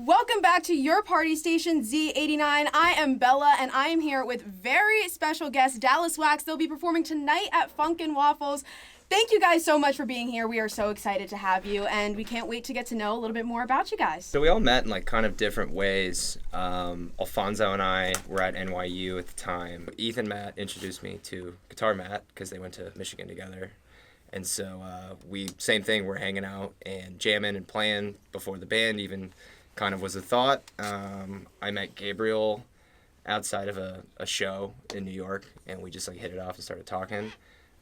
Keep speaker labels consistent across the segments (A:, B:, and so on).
A: Welcome back to your party station, Z89. I am Bella, and I am here with very special guest, Dallas Wax. They'll be performing tonight at Funkin' Waffles. Thank you guys so much for being here. We are so excited to have you, and we can't wait to get to know a little bit more about you guys.
B: So we all met in like kind of different ways. Alfonso and I were at NYU at the time. Ethan Matt introduced me to Guitar Matt because they went to Michigan together. And so same thing, we're hanging out and jamming and playing before the band even kind of was a thought. I met Gabriel outside of a show in New York, and we just like hit it off and started talking.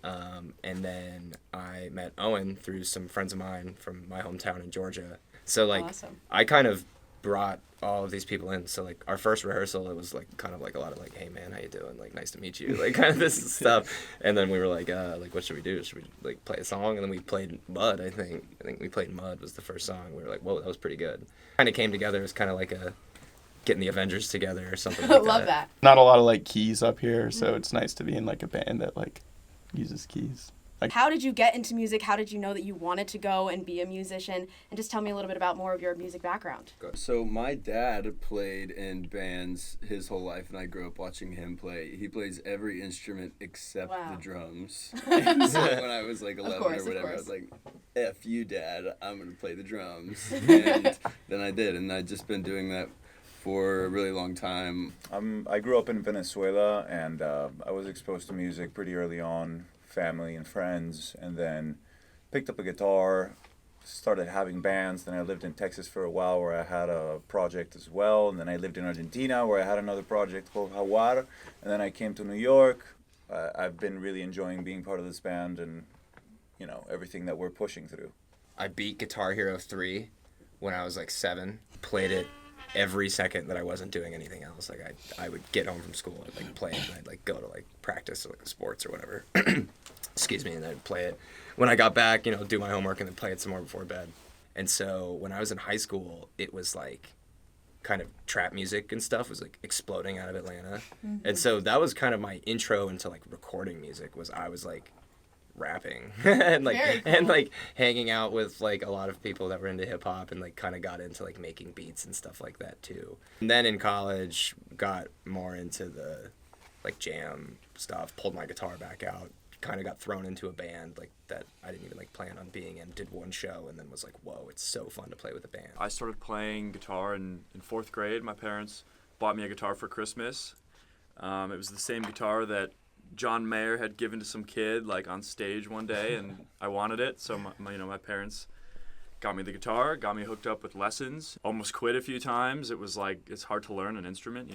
B: And then I met Owen through some friends of mine from my hometown in Georgia. So like, awesome. I kind of brought all of these people in. So like our first rehearsal, it was like kind of like a lot of like, hey man, how you doing? Like, nice to meet you. Like kind of this stuff. And then we were like, what should we do? Should we like play a song? And then we played Mud, I think we played Mud was the first song. We were like, whoa, that was pretty good. Kind of came together as kind of like getting the Avengers together or something like that.
A: Love that.
C: Not a lot of like keys up here, so it's nice to be in like a band that like uses keys.
A: How did you get into music? How did you know that you wanted to go and be a musician? And just tell me a little bit about more of your music background.
D: So my dad played in bands his whole life, and I grew up watching him play. He plays every instrument except the drums. And so when I was like 11 or whatever, I was like, F you, Dad, I'm going to play the drums. And then I did, and I've just been doing that for a really long time.
E: I grew up in Venezuela, and I was exposed to music pretty early on. Family and friends, and then picked up a guitar, started having bands. Then I lived in Texas for a while where I had a project as well, and then I lived in Argentina where I had another project called Jaguar, and then I came to New York. I've been really enjoying being part of this band and everything that we're pushing through.
B: I beat Guitar Hero 3 when I was like 7, played it every second that I wasn't doing anything else. Like I would get home from school and like play it, and I'd like go to like practice or like sports or whatever. Excuse me, and I'd play it. When I got back, do my homework and then play it some more before bed. And so when I was in high school, it was like kind of trap music and stuff was like exploding out of Atlanta. Mm-hmm. And so that was kind of my intro into like recording music. Was I was like rapping and like cool. And like hanging out with like a lot of people that were into hip hop, and like kind of got into like making beats and stuff like that too. And then in college got more into the like jam stuff, pulled my guitar back out, kind of got thrown into a band like that I didn't even like plan on being in, did one show, and then was like, whoa, it's so fun to play with a band.
F: I started playing guitar in 4th grade. My parents bought me a guitar for Christmas. It was the same guitar that John Mayer had given to some kid like on stage one day, and I wanted it, so my parents got me the guitar, got me hooked up with lessons. Almost quit a few times. It was like, it's hard to learn an instrument,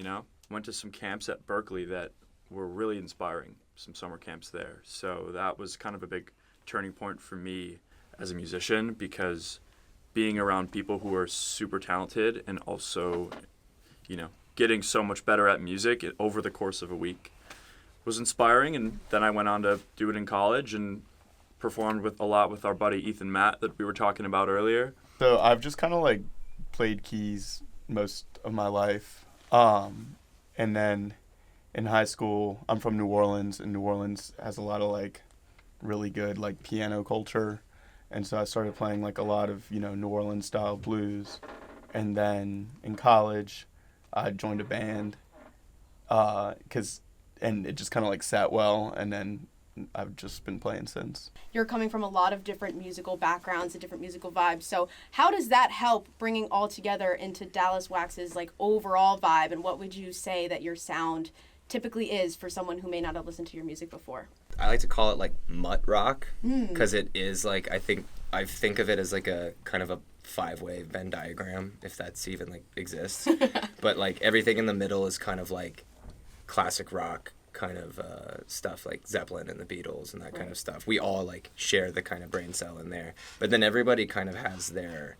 F: Went to some camps at Berkeley that were really inspiring, some summer camps there. So that was kind of a big turning point for me as a musician, because being around people who are super talented and also, getting so much better at music over the course of a week was inspiring. And then I went on to do it in college and performed a lot with our buddy Ethan Matt that we were talking about earlier.
C: So I've just kind of like played keys most of my life. And then in high school, I'm from New Orleans, and New Orleans has a lot of like really good like piano culture. And so I started playing like a lot of, New Orleans style blues. And then in college, I joined a band and it just kind of like sat well, and then I've just been playing since.
A: You're coming from a lot of different musical backgrounds and different musical vibes. So how does that help bringing all together into Dallas Wax's like overall vibe? And what would you say that your sound typically is for someone who may not have listened to your music before?
B: I like to call it like mutt rock, because it is like, I think of it as like a kind of a 5-way Venn diagram, if that's even like exists. But like everything in the middle is kind of like classic rock kind of stuff, like Zeppelin and the Beatles and that kind of stuff. We all like share the kind of brain cell in there, but then everybody kind of has their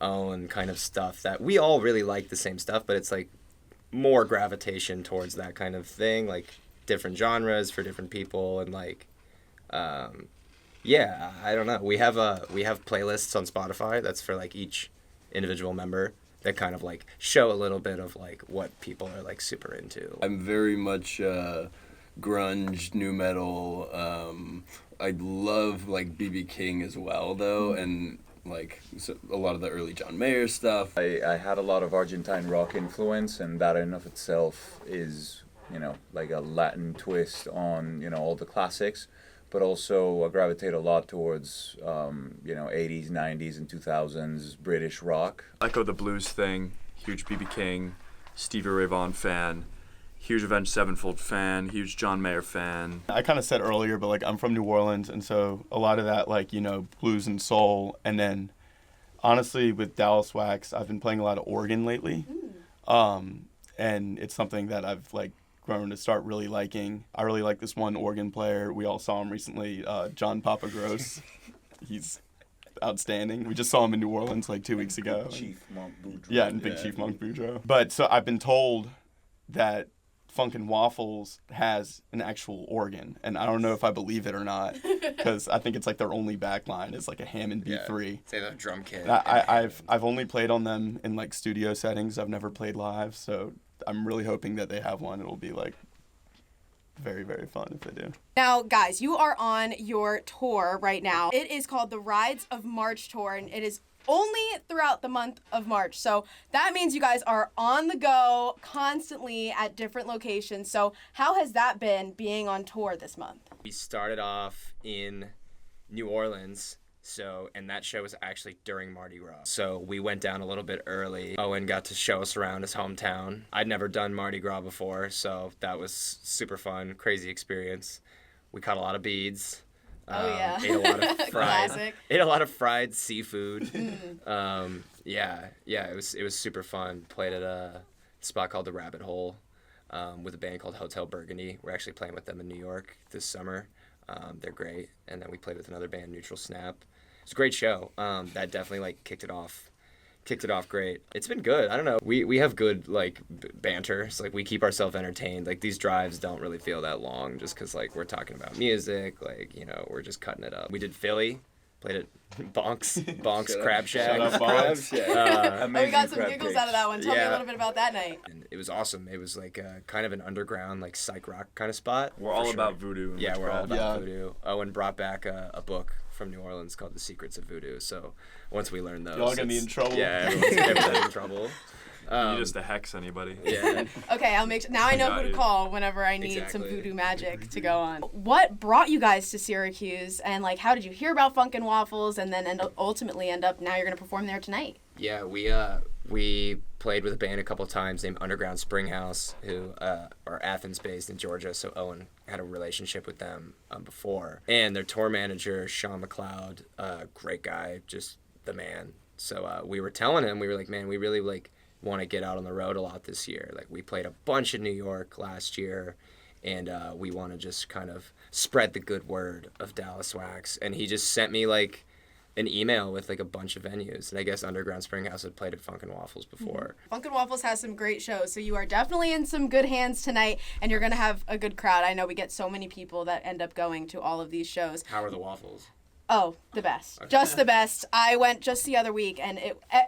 B: own kind of stuff that we all really like the same stuff, but it's like more gravitation towards that kind of thing, like different genres for different people. And like I don't know, we have playlists on Spotify that's for like each individual member that kind of like show a little bit of like what people are like super into.
D: I'm very much grunge, nu metal. I love like B.B. King as well though, and like a lot of the early John Mayer stuff.
E: I had a lot of Argentine rock influence, and that in of itself is, like a Latin twist on, all the classics, but also I gravitate a lot towards, 80s, 90s, and 2000s British rock.
F: Echo the blues thing, huge B.B. King, Stevie Ray Vaughan fan, huge Avenged Sevenfold fan, huge John Mayer fan.
C: I kind of said earlier, but like I'm from New Orleans, and so a lot of that, like, blues and soul. And then honestly with Dallas Wax, I've been playing a lot of organ lately. And it's something that I've like grown to start really liking. I really like this one organ player. We all saw him recently, John Papa Gross. He's outstanding. We just saw him in New Orleans like 2 weeks ago.
E: Chief Monk Boudreaux.
C: Yeah, and Big Chief Monk Boudreaux. But so I've been told that Funkin' Waffles has an actual organ, and I don't know if I believe it or not, because I think it's like their only backline is like a Hammond B3.
B: Say the drum kit.
C: I've only played on them in like studio settings. I've never played live, so I'm really hoping that they have one. It'll be like very, very fun if they do.
A: Now, guys, you are on your tour right now. It is called the Rides of March Tour, and it is only throughout the month of March. So that means you guys are on the go constantly at different locations. So how has that been being on tour this month?
B: We started off in New Orleans, and that show was actually during Mardi Gras. So we went down a little bit early. Owen got to show us around his hometown. I'd never done Mardi Gras before, so that was super fun, crazy experience. We caught a lot of beads. Ate a lot of fried seafood. It was super fun. Played at a spot called the Rabbit Hole with a band called Hotel Burgundy. We're actually playing with them in New York this summer. They're great. And then we played with another band, Neutral Snap. It's a great show. That definitely like kicked it off great. It's been good. I don't know. We have good like banter. So like we keep ourselves entertained. Like these drives don't really feel that long just because like we're talking about music. Like, we're just cutting it up. We did Philly. Played at Bonk's Crab Shack.
C: Shut up, Bonks.
A: We got some giggles out of that one. Tell me a little bit about that night.
B: And it was awesome. It was like kind of an underground, like psych rock kind of spot.
F: We're all about voodoo.
B: Yeah, we're all about voodoo. Owen brought back a book from New Orleans called The Secrets of Voodoo. So once we learned those,
C: y'all gonna be in trouble.
B: Yeah, everyone's in trouble.
F: You just to hex anybody.
B: Yeah.
A: Okay, I'll make sure. Now I know who to call whenever I need some voodoo magic to go on. What brought you guys to Syracuse, and like how did you hear about Funkin' Waffles, and then ultimately end up now you're gonna perform there tonight?
B: Yeah, we played with a band a couple times named Underground Springhouse, who are Athens-based in Georgia. So Owen had a relationship with them before, and their tour manager Sean McLeod, great guy, just the man. So we were telling him, we were like, man, we really like want to get out on the road a lot this year. Like we played a bunch in New York last year, and we want to just kind of spread the good word of Dallas Wax. And he just sent me like an email with like a bunch of venues, and I guess Underground Springhouse had played at Funkin' Waffles before.
A: Funkin' Waffles has some great shows, so you are definitely in some good hands tonight, and you're gonna have a good crowd. I know we get so many people that end up going to all of these shows.
B: How are the waffles?
A: Oh, the best. Okay. Just the best. I went just the other week, and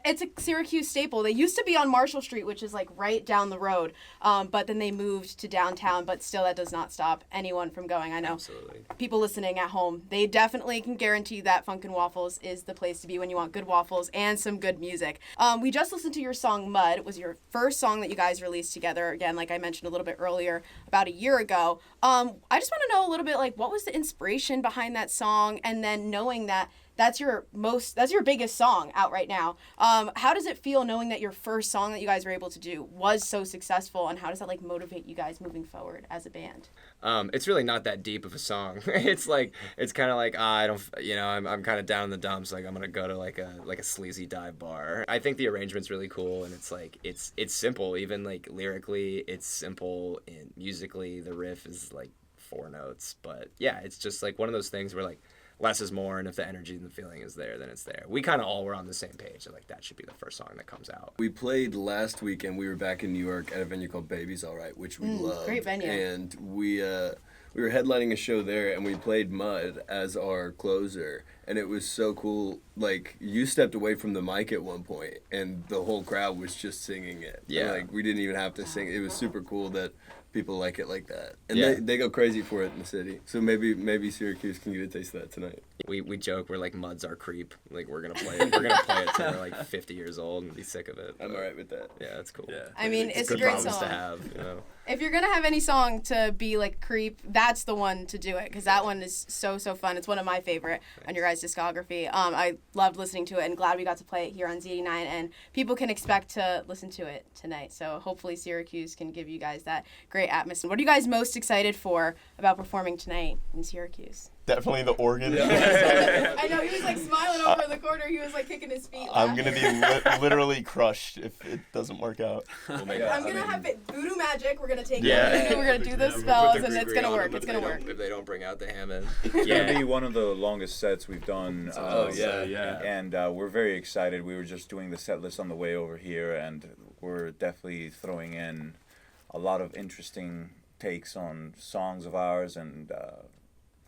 A: it's a Syracuse staple. They used to be on Marshall Street, which is like right down the road, but then they moved to downtown, but still that does not stop anyone from going. I know
B: Absolutely.
A: People listening at home, they definitely can guarantee that Funkin' Waffles is the place to be when you want good waffles and some good music. We just listened to your song Mud. It was your first song that you guys released together, again, like I mentioned a little bit earlier, about a year ago. I just want to know a little bit, like, what was the inspiration behind that song, and then knowing that that's your biggest song out right now. How does it feel knowing that your first song that you guys were able to do was so successful, and how does that like motivate you guys moving forward as a band?
B: It's really not that deep of a song. It's kind of like I'm kind of down in the dumps. Like I'm gonna go to like a sleazy dive bar. I think the arrangement's really cool, and it's like it's simple. Even like lyrically, it's simple, and musically, the riff is like 4 notes. But yeah, it's just like one of those things where like less is more, and if the energy and the feeling is there, then it's there. We kind of all were on the same page. So like that should be the first song that comes out.
D: We played last week, and we were back in New York at a venue called Baby's All Right, which we loved.
A: Great venue.
D: And we were headlining a show there, and we played Mud as our closer, and it was so cool like, you stepped away from the mic at one point, and the whole crowd was just singing it.
B: Yeah.
D: Like, we didn't even have to sing. It was super cool that people like it like that. And
B: Yeah.
D: they go crazy for it in the city. So maybe Syracuse can get a taste of that tonight.
B: We joke, we're like, Mud's our creep. Like, we're going to play it. We're going to play it till we're like 50 years old and be sick of it.
D: I'm all right with that.
B: Yeah, that's cool.
F: Yeah.
A: I mean, it's a
B: good
A: great
B: problems
A: song.
B: to have, you know.
A: If you're gonna have any song to be like Creep, that's the one to do it, because that one is so fun. It's one of my favorite on your guys' discography. I loved listening to it, and glad we got to play it here on Z89, and people can expect to listen to it tonight. So hopefully Syracuse can give you guys that great atmosphere. What are you guys most excited for about performing tonight in Syracuse?
C: Definitely the organ.
A: I know, he was like smiling over in the corner. He was like kicking his feet.
C: I'm going to be literally crushed if it doesn't work out.
B: We'll make
A: I'm going to have it voodoo magic. We're going to take
B: Yeah.
A: it. We're going to do the spells, and it's going to work. It's going to work.
B: If they don't bring out the Hammond.
E: It's gonna be one of the longest sets we've done.
F: Yeah.
E: And we're very excited. We were just doing the set list on the way over here, and we're definitely throwing in a lot of interesting takes on songs of ours and a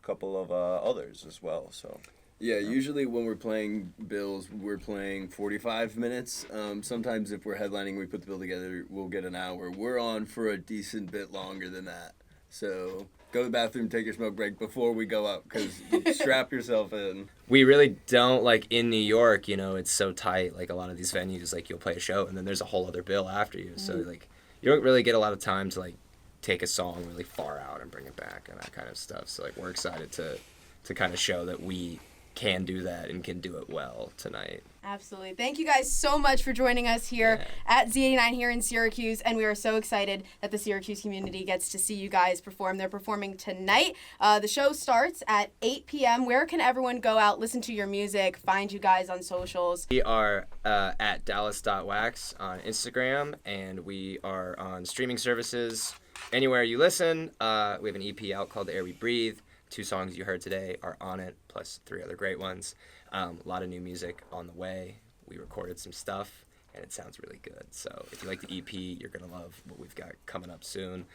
E: couple of others as well. So.
D: Yeah, usually when we're playing bills, we're playing 45 minutes. Sometimes if we're headlining, we put the bill together, we'll get an hour. We're on for a decent bit longer than that. So go to the bathroom, take your smoke break before we go up, because strap yourself in.
B: We really don't, like, in New York, you know, it's so tight. Like, a lot of these venues, like, you'll play a show, and then there's a whole other bill after you. So, like, you don't really get a lot of time to, like, take a song really far out and bring it back and that kind of stuff. So, like, we're excited to kind of show that we can do that and can do it well tonight.
A: Absolutely. Thank you guys so much for joining us here at Z89 here in Syracuse, and we are so excited that the Syracuse community gets to see you guys perform. They're performing tonight. The show starts at 8 p.m. Where can everyone go out, listen to your music, find you guys on socials?
B: We are at dallas.wax on Instagram, and we are on streaming services. Anywhere you listen, we have an EP out called The Air We Breathe. 2 songs you heard today are on it, plus 3 other great ones. A lot of new music on the way. We recorded some stuff, and it sounds really good. So if you like the EP, you're going to love what we've got coming up soon.